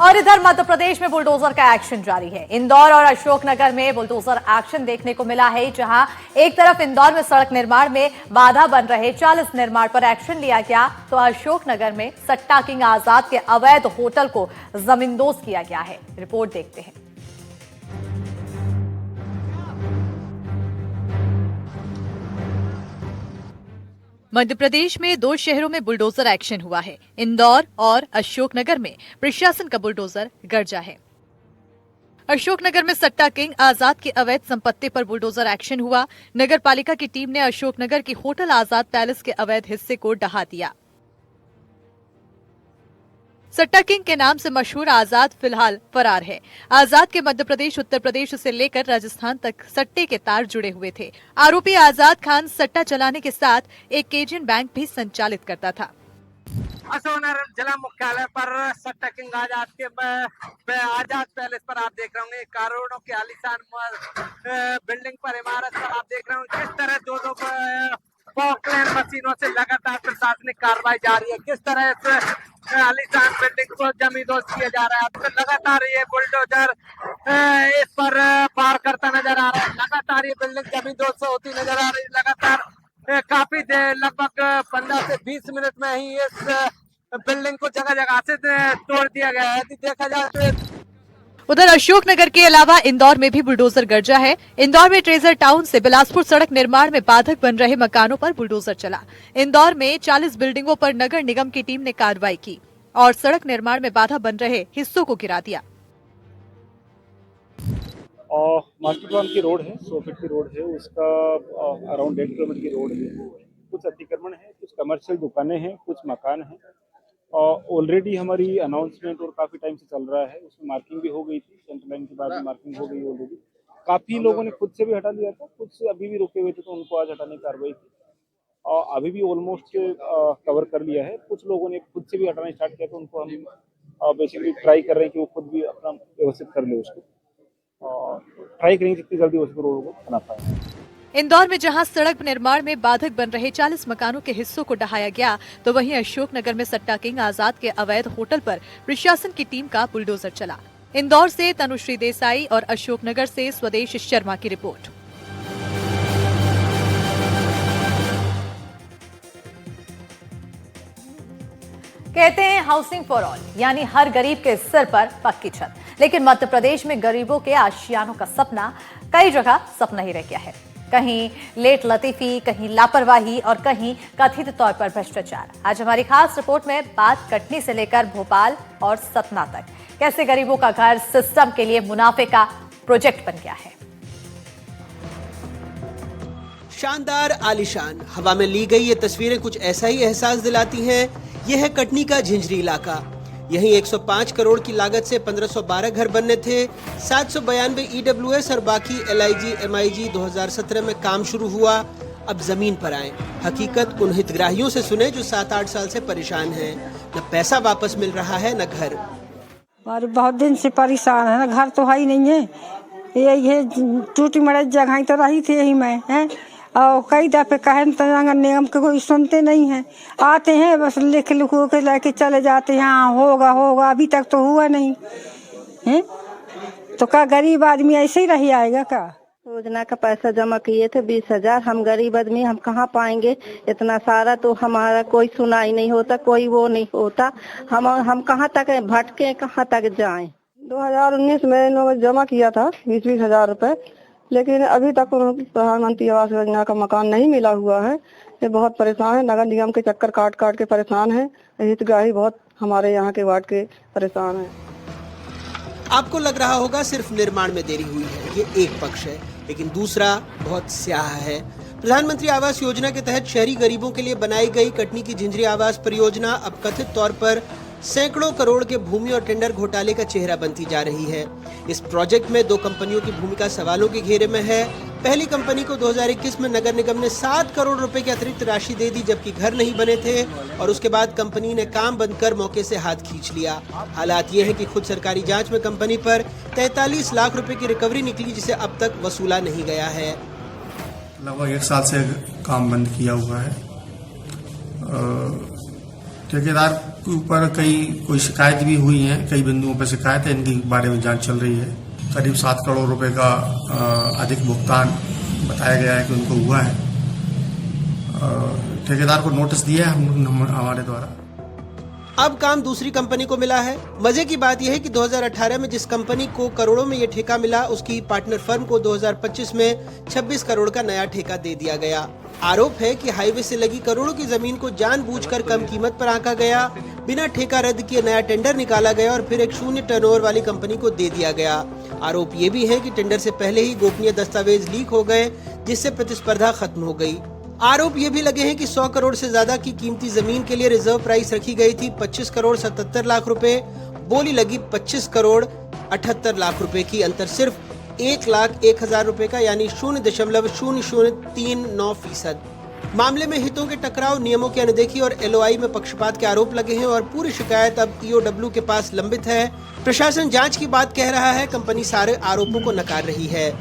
और इधर मध्य प्रदेश में बुलडोजर का एक्शन जारी है। इंदौर और अशोकनगर में बुलडोजर एक्शन देखने को मिला है, जहां एक तरफ इंदौर में सड़क निर्माण में बाधा बन रहे 40 निर्माण पर एक्शन लिया गया, तो अशोकनगर में सट्टा किंग आजाद के अवैध होटल को जमींदोज किया गया है। रिपोर्ट देखते हैं। मध्य प्रदेश में 2 शहरों में बुलडोजर एक्शन हुआ है। इंदौर और अशोकनगर में प्रशासन का बुलडोजर गरजा है। अशोकनगर में सट्टा किंग आजाद की अवैध संपत्ति पर बुलडोजर एक्शन हुआ। नगर पालिका की टीम ने अशोकनगर की होटल आजाद पैलेस के अवैध हिस्से को ढहा दिया। सट्टा किंग के नाम से मशहूर आजाद फिलहाल फरार है। आजाद के मध्य प्रदेश, उत्तर प्रदेश से लेकर राजस्थान तक सट्टे के तार जुड़े हुए थे। आरोपी आजाद खान सट्टा चलाने के साथ एक केजियन बैंक भी संचालित करता था। अशोकनगर जिला मुख्यालय पर सट्टा किंग आजाद के आजाद पैलेस पर आप देख रहे होंगे, करोड़ों के आलीशान बिल्डिंग पर, इमारत पर आप देख रहे होंगे किस तरह दो पॉकलैंड मशीनों से लगातार प्रशासनिक कार्रवाई जारी है। किस तरह इस आलीशान बिल्डिंग को जमींदोज किया जा रहा है। अब लगातार ये बुलडोजर इस पर पार करता नजर आ रहा है। लगातार ये बिल्डिंग जमींदोज होती नजर आ रही है। लगातार काफी देर, लगभग 15 से 20 मिनट में ही इस बिल्डिंग को जगह जगह से तोड़ दिया गया है। देखा जाए तो उधर अशोकनगर के अलावा इंदौर में भी बुलडोजर गरजा है। इंदौर में ट्रेजर टाउन से बिलासपुर सड़क निर्माण में बाधक बन रहे मकानों पर बुलडोजर चला। इंदौर में 40 बिल्डिंगों पर नगर निगम की टीम ने कार्रवाई की और सड़क निर्माण में बाधा बन रहे हिस्सों को गिरा दिया। मास्टर प्लान की रोड है, 100 फीट की रोड है, उसका अराउंड 1.5 किलोमीटर की रोड है। कुछ अतिक्रमण है, कुछ कमर्शियल दुकानें हैं, कुछ मकान हैं। ऑलरेडी हमारी अनाउंसमेंट और काफ़ी टाइम से चल रहा है, उसमें मार्किंग भी हो गई थी, सेंटर लाइन के बाद मार्किंग हो गई ऑलरेडी। काफ़ी लोगों ने खुद से भी हटा लिया था, कुछ अभी भी रुके हुए थे तो उनको आज हटाने की कार्रवाई की। अभी भी ऑलमोस्ट कवर कर लिया है। कुछ लोगों ने खुद से भी हटाना स्टार्ट किया, तो उनको हम बेसिकली ट्राई कर रहे हैं कि वो खुद भी अपना व्यवस्थित कर ले उसको। ट्राई करेंगे जितनी जल्दी उसको रोड को बना पाए। इंदौर में जहां सड़क निर्माण में बाधक बन रहे 40 मकानों के हिस्सों को ढहाया गया, तो वहीं अशोकनगर में सट्टा किंग आजाद के अवैध होटल पर प्रशासन की टीम का बुलडोजर चला। इंदौर से तनुश्री देसाई और अशोकनगर से स्वदेश शर्मा की रिपोर्ट। कहते हैं हाउसिंग फॉर ऑल, यानी हर गरीब के सिर पर पक्की छत। लेकिन मध्य प्रदेश में गरीबों के आशियानों का सपना कई जगह सपना ही रह गया है। कहीं लेट लतीफी, कहीं लापरवाही और कहीं कथित तौर पर भ्रष्टाचार। आज हमारी खास रिपोर्ट में बात कटनी से लेकर भोपाल और सतना तक, कैसे गरीबों का घर सिस्टम के लिए मुनाफे का प्रोजेक्ट बन गया है। शानदार आलीशान हवा में ली गई ये तस्वीरें कुछ ऐसा ही एहसास दिलाती हैं। यह है कटनी का झिंझरी इलाका। यहीं 105 करोड़ की लागत से 1512 घर बनने थे। 792 EWS और बाकी LIG MIG 2017 में काम शुरू हुआ। अब जमीन पर आए, हकीकत उन हितग्राहियों से सुने जो 7-8 साल से परेशान हैं। न पैसा वापस मिल रहा है, न घर। और बहुत दिन से परेशान है, ना घर तो है ही नहीं है। यही है, टूटी मड़ी जगह तो रही थी यही मैं है। और कई दफे कहे तो नगर निगम के कोई सुनते नहीं है। आते हैं बस लिख लिखो के लेके चले जाते हैं, हाँ होगा होगा, अभी तक तो हुआ नहीं है। तो क्या गरीब आदमी ऐसे ही रह आएगा क्या? योजना का पैसा जमा किए थे 20,000। हम गरीब आदमी हम कहाँ पाएंगे इतना सारा, तो हमारा कोई सुनाई नहीं होता, कोई वो नहीं होता। हम कहाँ तक भटके, कहाँ तक जाएं। 2019 में इन्होंने जमा किया था 20-20 हजार रुपए, लेकिन अभी तक प्रधानमंत्री आवास योजना का मकान नहीं मिला हुआ है। ये बहुत परेशान है, नगर निगम के चक्कर काट काट के परेशान है। हितग्राही बहुत हमारे यहाँ के वार्ड के परेशान है। आपको लग रहा होगा सिर्फ निर्माण में देरी हुई है, ये एक पक्ष है, लेकिन दूसरा बहुत स्याह है। प्रधानमंत्री आवास योजना के तहत शहरी गरीबों के लिए बनाई गई कटनी की झिंझरी आवास परियोजना अब कथित तौर पर सैकड़ों करोड़ के भूमि और टेंडर घोटाले का चेहरा बनती जा रही है। इस प्रोजेक्ट में 2 कंपनियों की भूमिका सवालों के घेरे में है। पहली कंपनी को 2021 में नगर निगम ने 7 करोड़ रुपए की अतिरिक्त राशि दे दी, जबकि घर नहीं बने थे, और उसके बाद कंपनी ने काम बंद कर मौके से हाथ खींच लिया। हालात ये है कि खुद सरकारी जांच में कंपनी पर 43 लाख रुपए की रिकवरी निकली, जिसे अब तक वसूला नहीं गया है। लगभग 1 साल से काम बंद किया हुआ है। ठेकेदार के ऊपर कोई शिकायत भी हुई है, कई बिंदुओं पर शिकायत है, इनके बारे में जांच चल रही है। करीब 7 करोड़ रुपए का अधिक भुगतान बताया गया है कि उनको हुआ है। ठेकेदार को नोटिस दिया है हमारे द्वारा। अब काम दूसरी कंपनी को मिला है। मजे की बात यह है कि 2018 में जिस कंपनी को करोड़ों में ये ठेका मिला, उसकी पार्टनर फर्म को 2025 में 26 करोड़ का नया ठेका दे दिया गया। आरोप है कि हाईवे से लगी करोड़ों की जमीन को जानबूझकर कम कीमत पर आंका गया, बिना ठेका रद्द किए नया टेंडर निकाला गया और फिर एक शून्य टर्नओवर वाली कंपनी को दे दिया गया। आरोप ये भी है कि टेंडर से पहले ही गोपनीय दस्तावेज लीक हो गए, जिससे प्रतिस्पर्धा खत्म हो गई। आरोप ये भी लगे हैं कि 100 करोड़ से ज्यादा की कीमती जमीन के लिए रिजर्व प्राइस रखी गई थी 25 करोड़ 77 लाख रुपए, बोली लगी 25 करोड़ 78 लाख रुपए की। अंतर सिर्फ 1,01,000 रुपए का, यानी 0.0039%। मामले में हितों के टकराव, नियमों की अनदेखी और LOI में पक्षपात के आरोप लगे हैं और पूरी शिकायत अब EOW के पास लंबित है। प्रशासन जांच की बात कह रहा है, कंपनी सारे आरोपों को नकार रही है।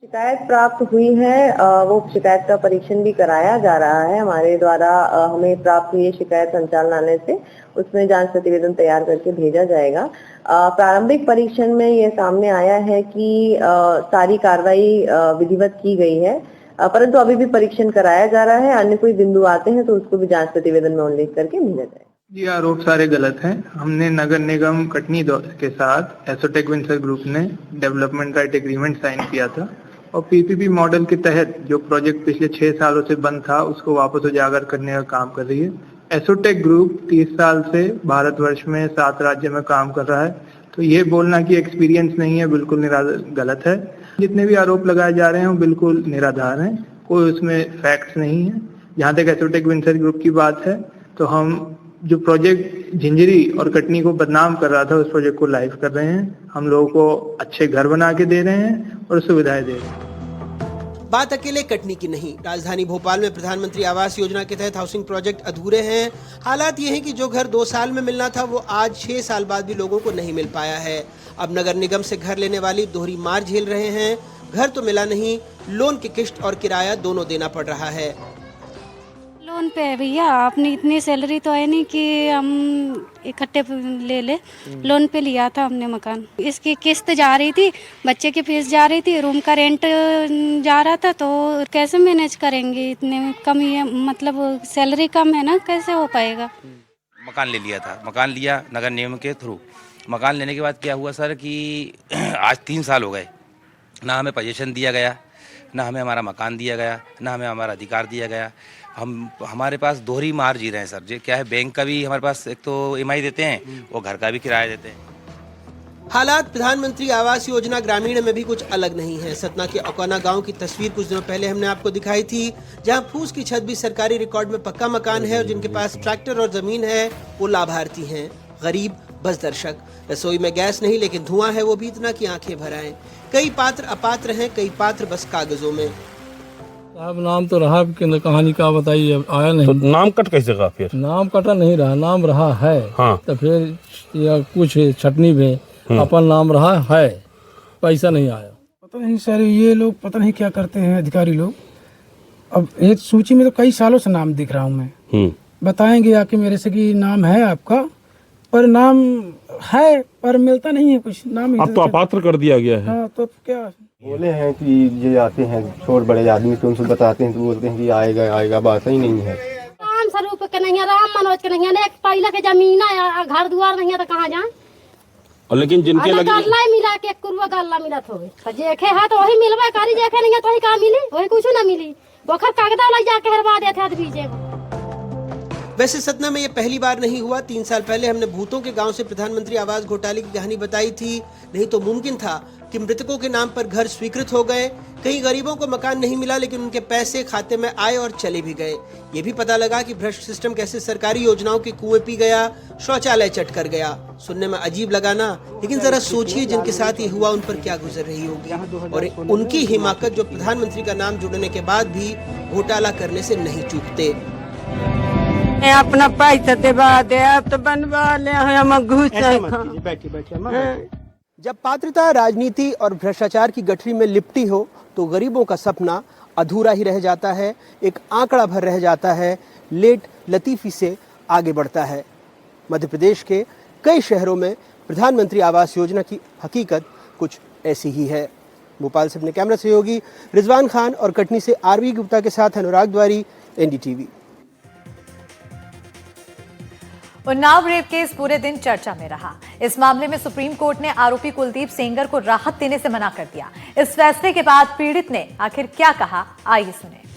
शिकायत प्राप्त हुई है, वो शिकायत का परीक्षण भी कराया जा रहा है। हमारे द्वारा हमें प्राप्त हुई शिकायत संचालनालय से, उसमें जांच प्रतिवेदन तैयार करके भेजा जाएगा। प्रारंभिक परीक्षण में ये सामने आया है कि सारी कार्रवाई विधिवत की गई है, परंतु अभी भी परीक्षण कराया जा रहा है। अन्य कोई बिंदु आते हैं तो उसको भी जांच प्रतिवेदन में उल्लेख करके भेजा जाएगा। ये आरोप सारे गलत हैं। हमने नगर निगम कटनी के साथ एसोटेक वेंचर ग्रुप ने डेवलपमेंट का एक एग्रीमेंट साइन किया था और PPP मॉडल के तहत जो प्रोजेक्ट पिछले 6 सालों से बंद था उसको वापस उजागर करने का काम कर रही है। एसोटेक ग्रुप 30 साल से भारतवर्ष में 7 राज्य में काम कर रहा है, तो ये बोलना कि एक्सपीरियंस नहीं है बिल्कुल गलत है। जितने भी आरोप लगाए जा रहे हैं वो बिल्कुल निराधार हैं, कोई उसमें फैक्ट्स नहीं है। जहाँ तक एसोटेक वेंचर ग्रुप की बात है तो हम जो प्रोजेक्ट झिंझरी और कटनी को बदनाम कर रहा था उस प्रोजेक्ट को लाइव कर रहे हैं। हम लोगों को अच्छे घर बना के दे रहे हैं और सुविधाएं दे रहे हैं। बात अकेले कटनी की नहीं, राजधानी भोपाल में प्रधानमंत्री आवास योजना के तहत हाउसिंग प्रोजेक्ट अधूरे हैं। हालात ये हैं कि जो घर 2 साल में मिलना था वो आज 6 साल बाद भी लोगों को नहीं मिल पाया है। अब नगर निगम से घर लेने वाली दोहरी मार झेल रहे हैं। घर तो मिला नहीं, लोन की किस्त और किराया दोनों देना पड़ रहा है। लोन पे है भैया, आपने इतनी सैलरी तो है नहीं कि हम इकट्ठे ले लोन पे लिया था हमने मकान। इसकी किस्त जा रही थी, बच्चे की फीस जा रही थी, रूम का रेंट जा रहा था, तो कैसे मैनेज करेंगे? इतने कम ही है, मतलब सैलरी कम है ना, कैसे हो पाएगा? मकान ले लिया था, मकान लिया नगर निगम के थ्रू। मकान लेने के बाद क्या हुआ सर कि आज 3 साल हो गए, ना हमें पोजीशन दिया गया, ना हमें हमारा मकान दिया गया, ना हमें हमारा अधिकार दिया गया। हमारे पास दोहरी मार जी रहे हैं सर। जी क्या है, बैंक का भी हमारे पास एक तो EMI देते हैं, वो घर का भी किराया देते हैं। हालात प्रधानमंत्री आवास योजना ग्रामीण में भी कुछ अलग नहीं है। सतना के अकोना गांव की तस्वीर कुछ दिनों पहले हमने आपको दिखाई थी, जहां फूस की छत भी सरकारी रिकॉर्ड में पक्का मकान है और जिनके पास ट्रैक्टर और जमीन है वो लाभार्थी हैं। गरीब बस दर्शक। रसोई में गैस नहीं लेकिन धुआं है, वो भी इतना कि आंखें भर आए। कई पात्र अपात्र हैं, कई पात्र बस कागजों में। साहब नाम तो रहा, कहानी का बताइए, आया नहीं। तो नाम कट कैसे का? फिर नाम कटा नहीं रहा, नाम रहा है। हाँ। तो फिर या कुछ छटनी में अपन नाम रहा है, पैसा नहीं आया। पता नहीं सर, ये लोग पता नहीं क्या करते हैं अधिकारी लोग। अब एक सूची में तो कई सालों से नाम दिख रहा हूँ मैं, बताएंगे आके मेरे से कि नाम है आपका, पर नाम है पर मिलता नहीं है कुछ। नाम अब तो अपात्र कर दिया गया है। हाँ, तो क्या बोले हैं कि ये आते हैं छोटे बड़े आदमी, तो उनसे बताते हैं तो बोलते हैं कि आएगा आएगा, बात ही नहीं है। राम स्वरूप के नहीं है, राम मनोज के नहीं है, एक पहले के जमीन है, घर दुआर नहीं है तो कहाँ जाए? और लेकिन जिनके लगे गल्ला मिला के कुरुआ गल्ला मिला तो जेखे है तो वही मिलवा करी, जेखे नहीं है तो वही कहाँ मिली, वही कुछ ना मिली। बोखर कागदा लग जाके हरवा देते हैं बीजे। वैसे सतना में ये पहली बार नहीं हुआ। 3 साल पहले हमने भूतों के गांव से प्रधानमंत्री आवास घोटाले की कहानी बताई थी। नहीं तो मुमकिन था कि मृतकों के नाम पर घर स्वीकृत हो गए। कई गरीबों को मकान नहीं मिला लेकिन उनके पैसे खाते में आए और चले भी गए। ये भी पता लगा कि भ्रष्ट सिस्टम कैसे सरकारी योजनाओं के कुएं पी गया, शौचालय चट कर गया। सुनने में अजीब लगा ना, लेकिन जरा सोचिए जिनके साथ ये हुआ उन पर क्या गुजर रही होगी और उनकी हिमाकत जो प्रधानमंत्री का नाम जुड़ने के बाद भी घोटाला करने से नहीं चूकते। अपना पैसा देवा दे, अब तो बनवा ले हम घुस। जब पात्रता, राजनीति और भ्रष्टाचार की गठरी में लिपटी हो तो गरीबों का सपना अधूरा ही रह जाता है, एक आंकड़ा भर रह जाता है, लेट लतीफी से आगे बढ़ता है। मध्य प्रदेश के कई शहरों में प्रधानमंत्री आवास योजना की हकीकत कुछ ऐसी ही है। भोपाल से अपने कैमरा सहयोगी रिजवान खान और कटनी से आरवी गुप्ता के साथ अनुराग द्वारी, एनडीटीवी। उन्नाव रेप केस पूरे दिन चर्चा में रहा। इस मामले में सुप्रीम कोर्ट ने आरोपी कुलदीप सेंगर को राहत देने से मना कर दिया। इस फैसले के बाद पीड़ित ने आखिर क्या कहा, आइए सुने।